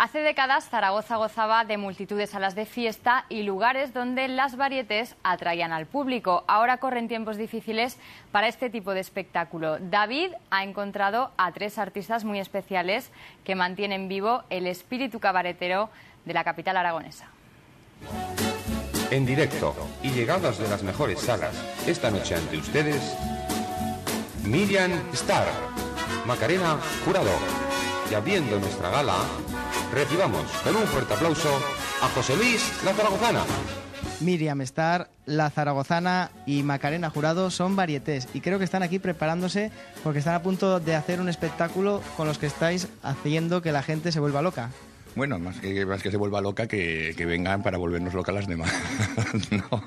Hace décadas Zaragoza gozaba de multitudes salas de fiesta y lugares donde las varietés atraían al público. Ahora corren tiempos difíciles para este tipo de espectáculo. David ha encontrado a 3 artistas muy especiales que mantienen vivo el espíritu cabaretero de la capital aragonesa. En directo y llegadas de las mejores salas, esta noche ante ustedes, Miriam Star, Macarena Jurado. Y abriendo nuestra gala, recibamos con un fuerte aplauso a José Luis La Zaragozana. Miriam Star, La Zaragozana y Macarena Jurado son varietés y creo que están aquí preparándose porque están a punto de hacer un espectáculo con los que estáis haciendo que la gente se vuelva loca. Bueno, más que se vuelva loca, que vengan para volvernos locas las demás. No.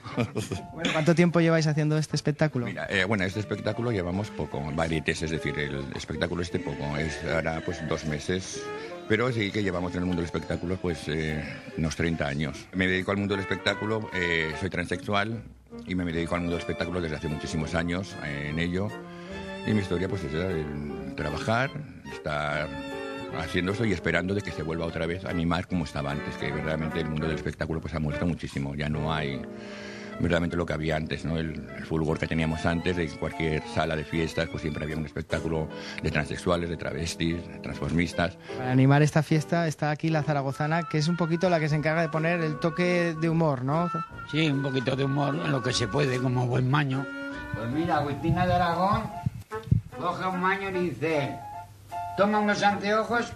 Bueno, ¿cuánto tiempo lleváis haciendo este espectáculo? Mira, este espectáculo llevamos poco, varietés, es decir, el espectáculo poco, es ahora pues 2 meses, pero sí que llevamos en el mundo del espectáculo pues unos 30 años. Me dedico al mundo del espectáculo, soy transexual y me dedico al mundo del espectáculo desde hace muchísimos años en ello, y mi historia pues es el trabajar, estar haciendo eso y esperando de que se vuelva otra vez a animar como estaba antes, que verdaderamente el mundo del espectáculo pues ha muerto muchísimo, ya no hay verdaderamente lo que había antes, ¿no? El fulgor que teníamos antes, de cualquier sala de fiestas pues siempre había un espectáculo de transexuales, de travestis, de transformistas. Para animar esta fiesta está aquí La Zaragozana, que es un poquito la que se encarga de poner el toque de humor, ¿no? Sí, un poquito de humor en lo que se puede, como buen maño. Pues mira, Agustina de Aragón coge un maño y dice: toma unos anteojos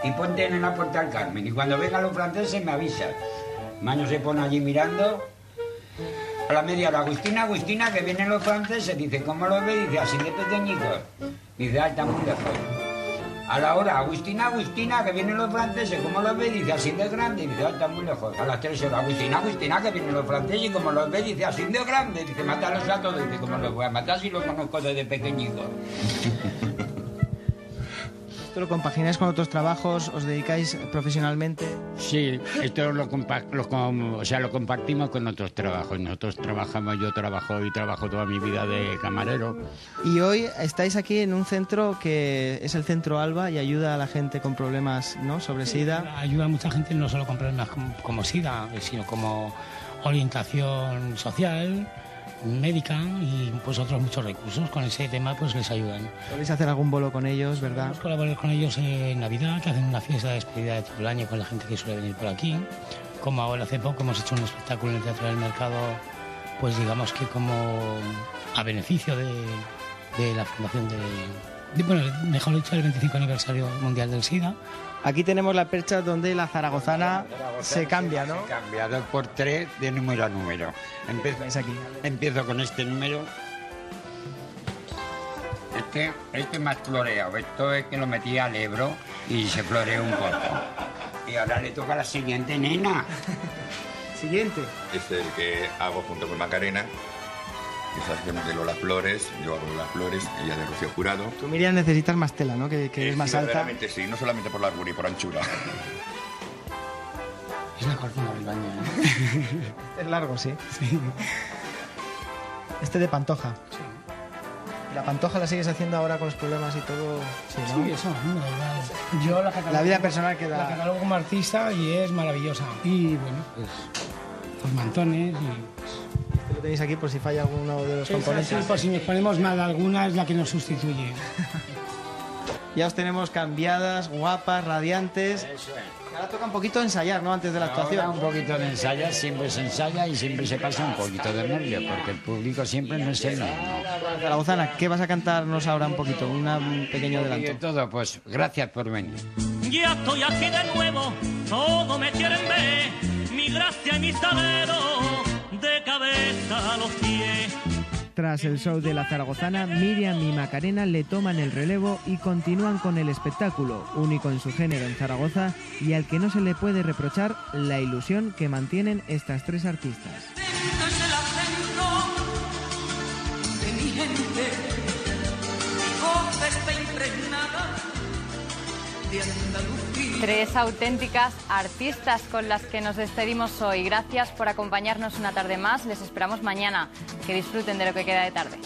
y ponte en la Puerta del Carmen. Y cuando vengan los franceses me avisas. Maño se pone allí mirando. A la media hora, Agustina, que vienen los franceses. Dice, ¿cómo los ve? Dice, así de pequeñitos. Dice, ah, está muy lejos. A la hora, Agustina, que vienen los franceses. ¿Cómo los ve? Dice, así de grande. Dice, ah, está muy lejos. A las 3 horas, Agustina, que vienen los franceses. Y como los ve, dice, así de grande. Dice, mátalos a todos. Dice, ¿cómo los voy a matar si los conozco desde pequeñitos? ¿Esto lo compagináis con otros trabajos? ¿Os dedicáis profesionalmente? Sí, esto lo compartimos con otros trabajos. Nosotros trabajamos, yo trabajo toda mi vida de camarero. Y hoy estáis aquí en un centro que es el Centro Alba y ayuda a la gente con problemas, ¿no?, sobre SIDA. Ayuda a mucha gente no solo con problemas como SIDA, sino como orientación social, médica y pues otros muchos recursos. Con ese tema pues les ayudan. ¿Podéis hacer algún bolo con ellos, verdad? Podemos colaborar con ellos en Navidad, que hacen una fiesta de despedida de todo el año con la gente que suele venir por aquí. Como ahora hace poco hemos hecho un espectáculo en el Teatro del Mercado, pues digamos que como a beneficio de la fundación bueno, mejor dicho, el 25 aniversario mundial del SIDA. Aquí tenemos la percha donde La Zaragozana se cambia, ¿no? Se cambia 2 por 3 de número a número. Empiezo con este número. Este más floreado. Esto es que lo metí al Ebro y se floreó un poco. Y ahora le toca a la siguiente nena. Siguiente. Este es el que hago junto con Macarena. Quizás hacemos de Lola Flores, yo hago Lola Flores, ella de Rocío Jurado. Tú, Miriam, necesitas más tela, ¿no? Que es más alta. Sí, no solamente por largura y por anchura. Es la cortina del baño, ¿eh? Es largo, sí. Este de Pantoja. Sí. ¿La Pantoja la sigues haciendo ahora con los problemas y todo? Sí, ¿no? Sí, eso, no da igual. Yo la vida personal queda... La catalogo como artista y es maravillosa. Y bueno, pues mantones y... Lo tenéis aquí por si falla alguno de los componentes. Sí, por si nos ponemos mal, alguna es la que nos sustituye. Ya os tenemos cambiadas, guapas, radiantes. Eso es. Ahora toca un poquito ensayar, ¿no?, antes de la actuación. Ahora un poquito de ensayar, siempre se ensaya y siempre se pasa un poquito de nervio, porque el público siempre no es el mismo. Zaragozana, ¿qué vas a cantarnos ahora un poquito? Un pequeño adelanto. Y de todo, pues gracias por venir. Ya estoy aquí de nuevo, todo me quieren ver, mi gracia y mi salero, de cabeza a los pies. Tras el show de La Zaragozana, Miriam y Macarena le toman el relevo y continúan con el espectáculo, único en su género en Zaragoza y al que no se le puede reprochar la ilusión que mantienen estas 3 artistas. Es el acento de mi gente, mi voz está impregnada de Andalucía. 3 auténticas artistas con las que nos despedimos hoy. Gracias por acompañarnos una tarde más. Les esperamos mañana. Que disfruten de lo que queda de tarde.